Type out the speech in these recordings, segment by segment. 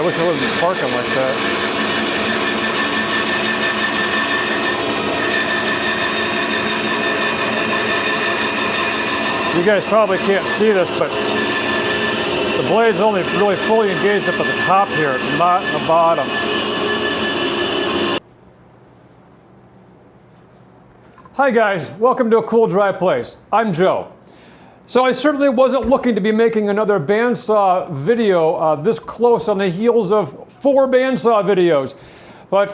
wish I wasn't sparking like that. You guys probably can't see this, but the blade's only really fully engaged up at the top here. It's not in the bottom. Hi guys, welcome to A Cool Dry Place. I'm Joe. So I certainly wasn't looking to be making another bandsaw video this close on the heels of 4 bandsaw videos. But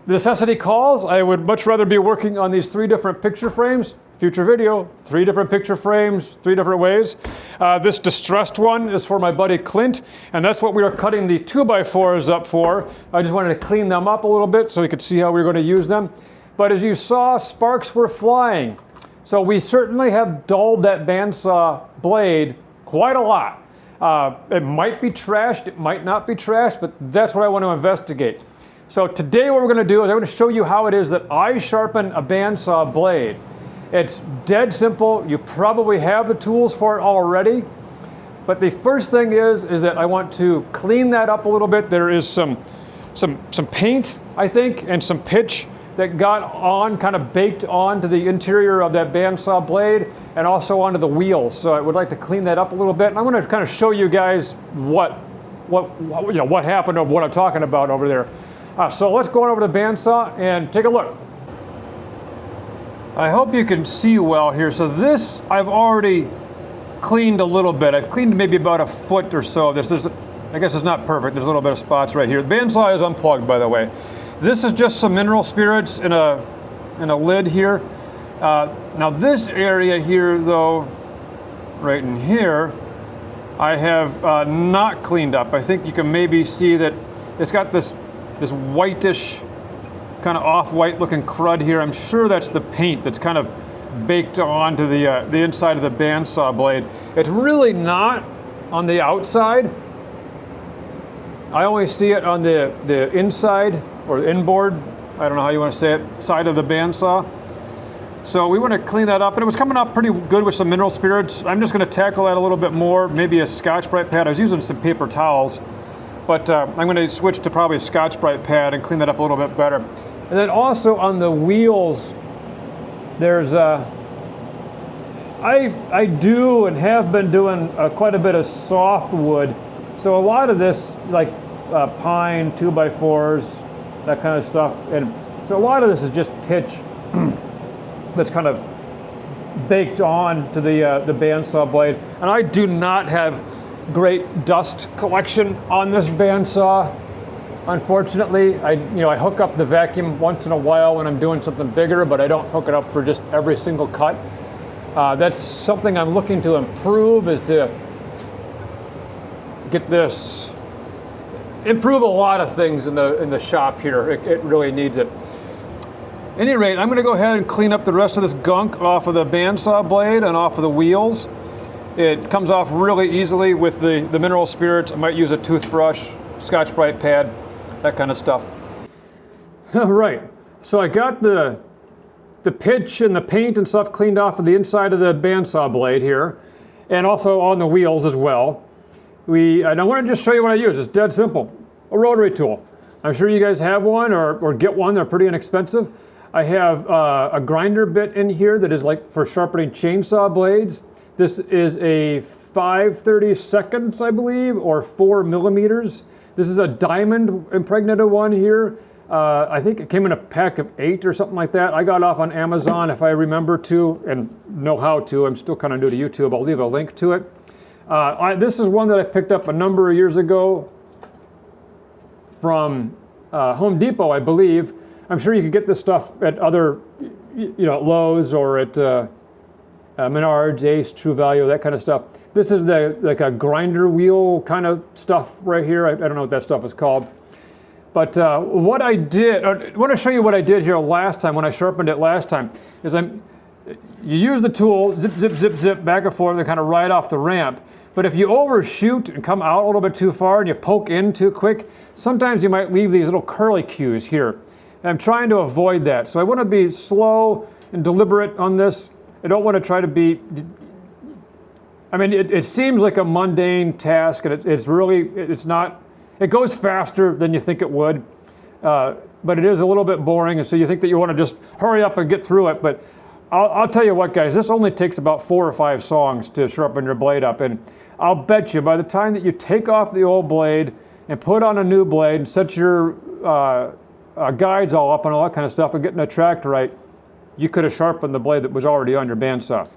necessity calls. I would much rather be working on these 3 different picture frames. Future video, 3 different picture frames, 3 different ways. This distressed one is for my buddy Clint, and that's what we are cutting the 2x4s up for. I just wanted to clean them up a little bit so we could see how we were going to use them. But as you saw, sparks were flying. So we certainly have dulled that bandsaw blade quite a lot. It might be trashed, it might not be trashed, but that's what I want to investigate. So today what we're going to do is I'm going to show you how it is that I sharpen a bandsaw blade. It's dead simple. You probably have the tools for it already. But the first thing is that I want to clean that up a little bit. There is some paint, I think, and some pitch that got on, kind of baked onto the interior of that bandsaw blade and also onto the wheels. So I would like to clean that up a little bit. And I'm going to kind of show you guys what happened or what I'm talking about over there. So let's go on over to the bandsaw and take a look. I hope you can see well here. So this I've already cleaned a little bit. I've cleaned maybe about a foot or so. This is, I guess it's not perfect. There's a little bit of spots right here. The bandsaw is unplugged, by the way. This is just some mineral spirits in a lid here. Now this area here though, right in here, I have not cleaned up. I think you can maybe see that it's got this whitish, kind of off-white looking crud here. I'm sure that's the paint that's kind of baked onto the inside of the bandsaw blade. It's really not on the outside. I always see it on the inside or the inboard, I don't know how you want to say it, side of the bandsaw. So we want to clean that up, and it was coming up pretty good with some mineral spirits. I'm just going to tackle that a little bit more, maybe a Scotch-Brite pad. I was using some paper towels, but I'm going to switch to probably a Scotch-Brite pad and clean that up a little bit better. And then also on the wheels, there's I do and have been doing quite a bit of softwood. So a lot of this, like pine, 2x4s, that kind of stuff. And so a lot of this is just pitch that's kind of baked on to the bandsaw blade. And I do not have great dust collection on this bandsaw. Unfortunately, I hook up the vacuum once in a while when I'm doing something bigger, but I don't hook it up for just every single cut. That's something I'm looking to improve, is to get this, improve a lot of things in the shop here. It really needs it. At any rate, I'm going to go ahead and clean up the rest of this gunk off of the bandsaw blade and off of the wheels. It comes off really easily with the mineral spirits. I might use a toothbrush, Scotch-Brite pad, that kind of stuff. All right, so I got the pitch and the paint and stuff cleaned off of the inside of the bandsaw blade here, and also on the wheels as well. And I want to just show you what I use. It's dead simple. A rotary tool. I'm sure you guys have one or get one. They're pretty inexpensive. I have a grinder bit in here that is like for sharpening chainsaw blades. This is a 5/32, I believe, or 4 millimeters. This is a diamond impregnated one here. I think it came in a pack of 8 or something like that. I got off on Amazon, if I remember to and know how to. I'm still kind of new to YouTube. I'll leave a link to it. This is one that I picked up a number of years ago from Home Depot, I believe. I'm sure you could get this stuff at other, Lowe's or at Menards, Ace, True Value, that kind of stuff. This is like a grinder wheel kind of stuff right here. I don't know what that stuff is called. But what I did, I want to show you what I did here last time when I sharpened it last time, is you use the tool, zip, zip, zip, zip, back and forth, and kind of ride off the ramp. But if you overshoot and come out a little bit too far and you poke in too quick, sometimes you might leave these little curly cues here. And I'm trying to avoid that. So I want to be slow and deliberate on this. I don't want to try to be, I mean, it seems like a mundane task, and it's not, It goes faster than you think it would, but it is a little bit boring, and so you think that you want to just hurry up and get through it. But I'll tell you what, guys, this only takes about 4 or 5 songs to sharpen your blade up, and I'll bet you by the time that you take off the old blade and put on a new blade and set your guides all up and all that kind of stuff and getting the track right, you could have sharpened the blade that was already on your bandsaw.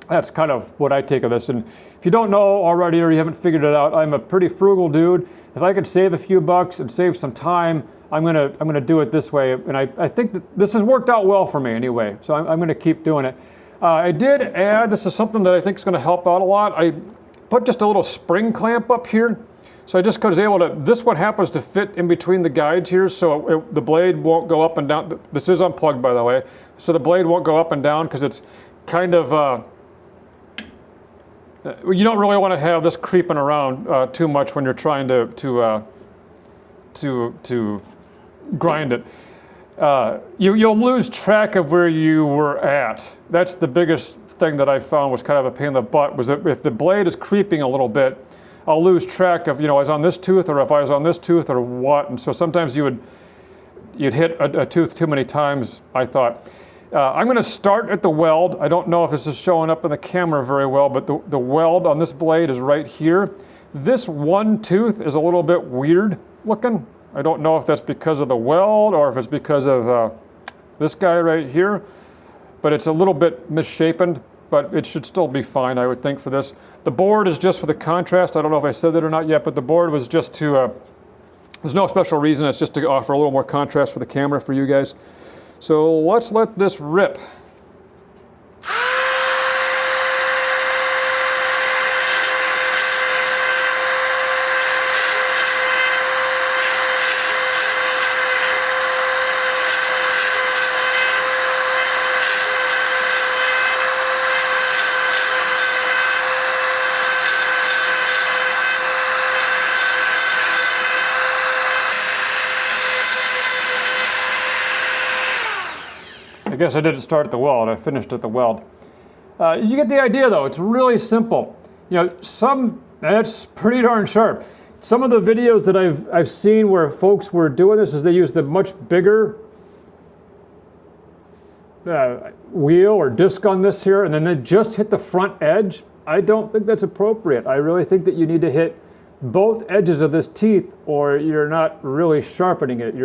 That's kind of what I take of this. And if you don't know already or you haven't figured it out, I'm a pretty frugal dude. If I could save a few bucks and save some time, I'm gonna do it this way. And I think that this has worked out well for me anyway. So I'm gonna keep doing it. I did add, this is something that I think is gonna help out a lot. I put just a little spring clamp up here. So I just was able to, this one happens to fit in between the guides here, so the blade won't go up and down. This is unplugged, by the way. So the blade won't go up and down because it's kind of, you don't really want to have this creeping around too much when you're trying to grind it. You'll lose track of where you were at. That's the biggest thing that I found was kind of a pain in the butt, was that if the blade is creeping a little bit, I'll lose track of, I was on this tooth or if I was on this tooth or what. And so sometimes you'd hit a tooth too many times, I thought. I'm going to start at the weld. I don't know if this is showing up in the camera very well, but the weld on this blade is right here. This one tooth is a little bit weird looking. I don't know if that's because of the weld or if it's because of this guy right here, but it's a little bit misshapen, but it should still be fine, I would think, for this. The board is just for the contrast. I don't know if I said that or not yet, but the board was just to, there's no special reason. It's just to offer a little more contrast for the camera for you guys. So let's let this rip. I guess I didn't start at the weld, I finished at the weld. You get the idea though, it's really simple. That's pretty darn sharp. Some of the videos that I've seen where folks were doing this is they use the much bigger wheel or disc on this here, and then they just hit the front edge. I don't think that's appropriate. I really think that you need to hit both edges of this teeth or you're not really sharpening it.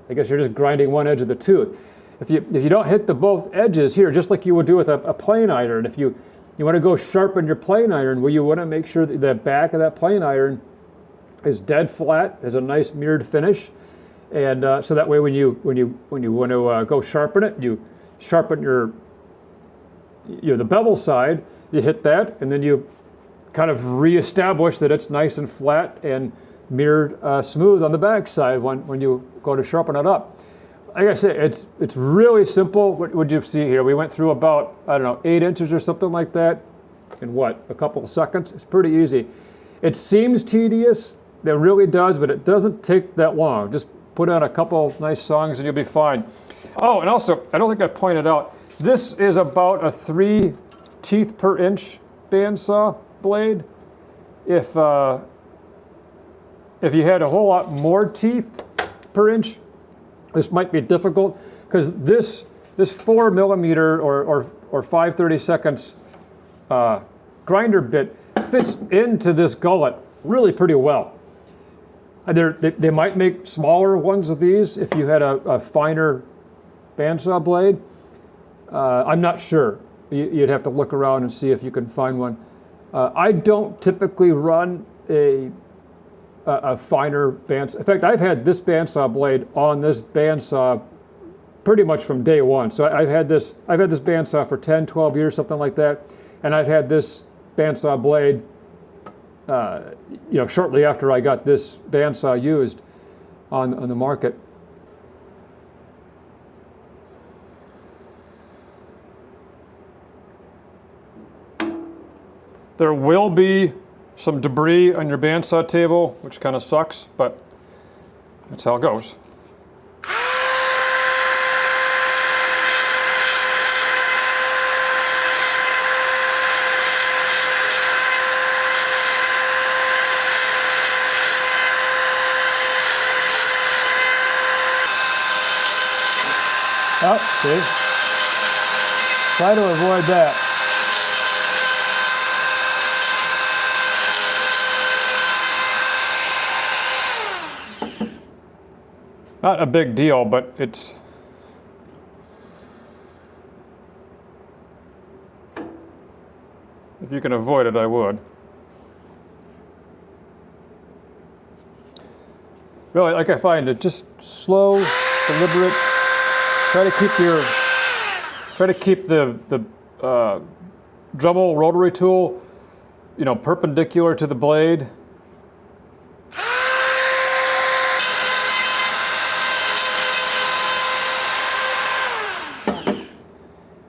I guess you're just grinding one edge of the tooth. If you don't hit the both edges here, just like you would do with a plane iron, if you want to go sharpen your plane iron, well, you want to make sure that the back of that plane iron is dead flat, has a nice mirrored finish, and so that way when you want to go sharpen it, you sharpen the bevel side, you hit that, and then you kind of reestablish that it's nice and flat and mirrored smooth on the back side when you go to sharpen it up. Like I say, it's really simple. What would you see here? We went through about, I don't know, 8 inches or something like that in what, a couple of seconds? It's pretty easy. It seems tedious, it really does, but it doesn't take that long. Just put on a couple nice songs and you'll be fine. Oh, and also, I don't think I pointed out, this is about a 3 teeth per inch bandsaw blade. If you had a whole lot more teeth per inch, this might be difficult because this 4 millimeter or 5/32 grinder bit fits into this gullet really pretty well. They might make smaller ones of these if you had a finer bandsaw blade. I'm not sure. You'd have to look around and see if you can find one. I don't typically run a finer bandsaw. In fact, I've had this bandsaw blade on this bandsaw pretty much from day one. So I've had this bandsaw for 10, 12 years, something like that, and I've had this bandsaw blade, shortly after I got this bandsaw used on the market. There will be some debris on your bandsaw table, which kind of sucks, but that's how it goes. Oh, see? Try to avoid that. Not a big deal, but it's... If you can avoid it, I would. Really, like I find it, just slow, deliberate. Try to keep the Dremel rotary tool, you know, perpendicular to the blade.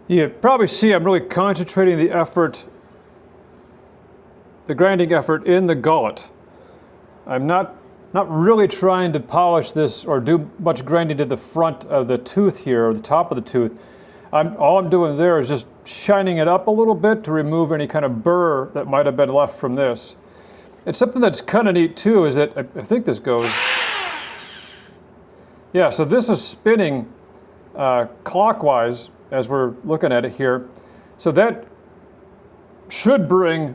You probably see I'm really concentrating the effort, the grinding effort in the gullet. I'm not really trying to polish this or do much grinding to the front of the tooth here, or the top of the tooth. All I'm doing there is just shining it up a little bit to remove any kind of burr that might have been left from this. It's something that's kind of neat too, is that, I think this goes, yeah, so this is spinning clockwise as we're looking at it here. So that shouldn't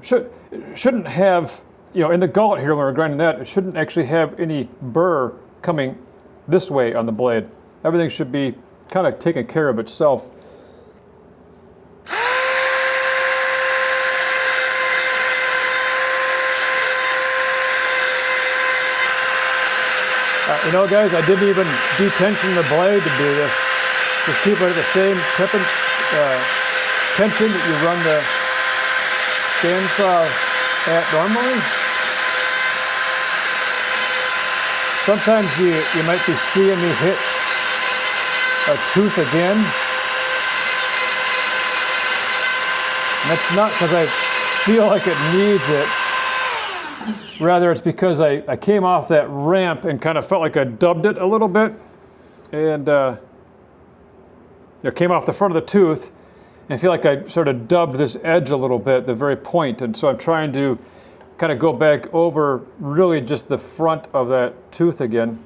have, you know, in the gullet here when we're grinding that, it shouldn't actually have any burr coming this way on the blade. Everything should be kind of taking care of itself. You know, guys, I didn't even detension the blade to do this. Just keep it at the same tension that you run the bandsaw at normally. Sometimes you might be seeing me hit a tooth again. And that's not because I feel like it needs it. Rather, it's because I came off that ramp and kind of felt like I dubbed it a little bit. And it came off the front of the tooth, and I feel like I sort of dubbed this edge a little bit, the very point. And so I'm trying to kind of go back over really just the front of that tooth again.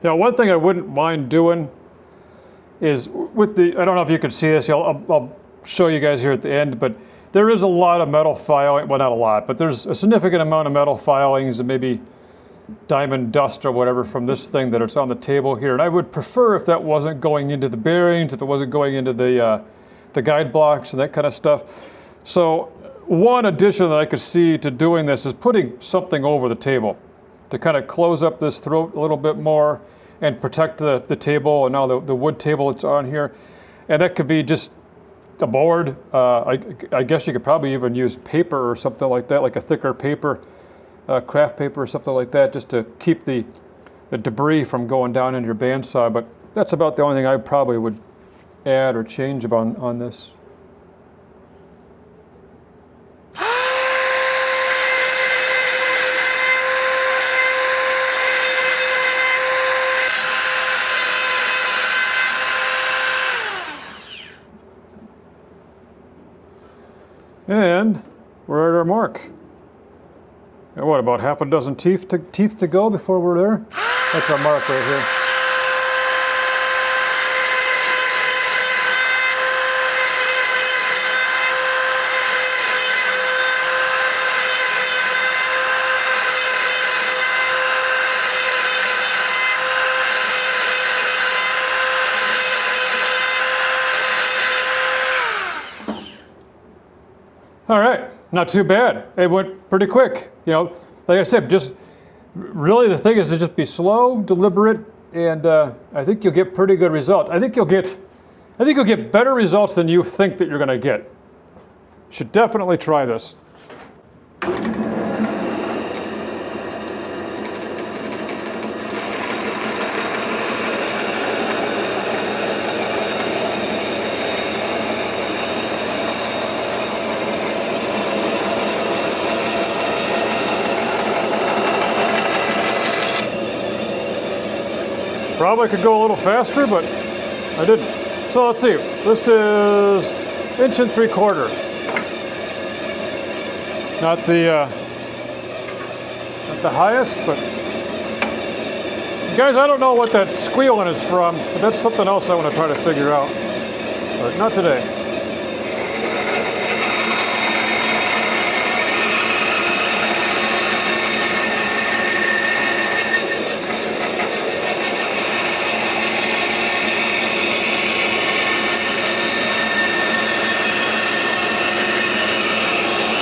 Now, one thing I wouldn't mind doing is with the, I don't know if you can see this, I'll show you guys here at the end, but there is a lot of metal filing, well, not a lot, but there's a significant amount of metal filings and maybe diamond dust or whatever from this thing that it's on the table here. And I would prefer if that wasn't going into the bearings, if it wasn't going into the guide blocks and that kind of stuff. So one addition that I could see to doing this is putting something over the table to kind of close up this throat a little bit more and protect the table and now the wood table that's on here. And that could be just a board. I guess you could probably even use paper or something like that, like a thicker paper, craft paper or something like that, just to keep the debris from going down into your bandsaw. But that's about the only thing I probably would add or change on this. And we're at our mark. And what, about half a dozen teeth to go before we're there? That's our mark right here. All right, not too bad. It went pretty quick. You know, like I said, just really the thing is to just be slow, deliberate, and I think you'll get pretty good results. I think you'll get better results than you think that you're going to get. You should definitely try this. Probably could go a little faster, but I didn't. So let's see. This is inch and 3/4. Not the highest, but guys, I don't know what that squealing is from, but that's something else I want to try to figure out. But not today.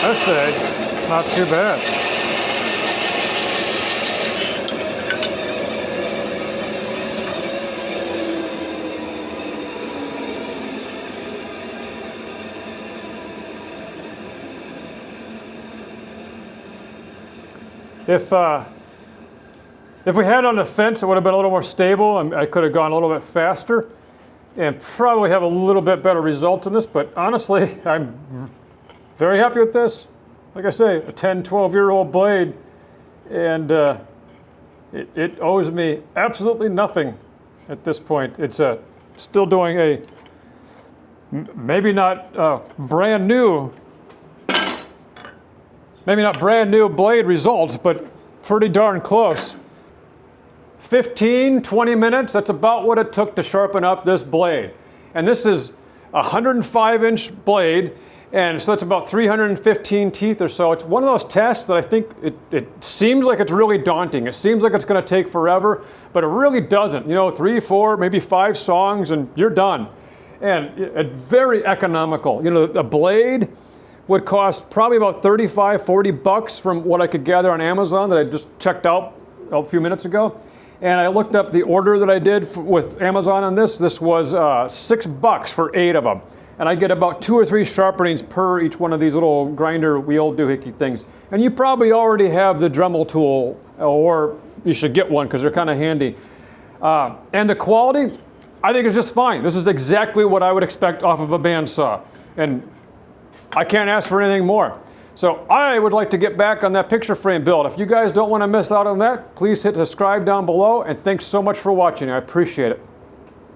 I say, not too bad. If we had on the fence, it would have been a little more stable, and I could have gone a little bit faster and probably have a little bit better results in this, but honestly, I'm very happy with this. Like I say, a 10, 12-year-old blade, and it owes me absolutely nothing at this point. It's still doing a maybe not brand new blade results, but pretty darn close. 15, 20 minutes, that's about what it took to sharpen up this blade. And this is a 105-inch blade, and so that's about 315 teeth or so. It's one of those tests that I think it seems like it's really daunting. It seems like it's gonna take forever, but it really doesn't. You know, 3, 4, maybe 5 songs and you're done. And it's very economical. You know, a blade would cost probably about 35, 40 bucks from what I could gather on Amazon that I just checked out a few minutes ago. And I looked up the order that I did with Amazon on this. This was $6 for 8 of them. And I get about 2 or 3 sharpenings per each one of these little grinder wheel doohickey things. And you probably already have the Dremel tool, or you should get one because they're kind of handy. And the quality, I think is just fine. This is exactly what I would expect off of a bandsaw. And I can't ask for anything more. So I would like to get back on that picture frame build. If you guys don't want to miss out on that, please hit subscribe down below, and thanks so much for watching. I appreciate it.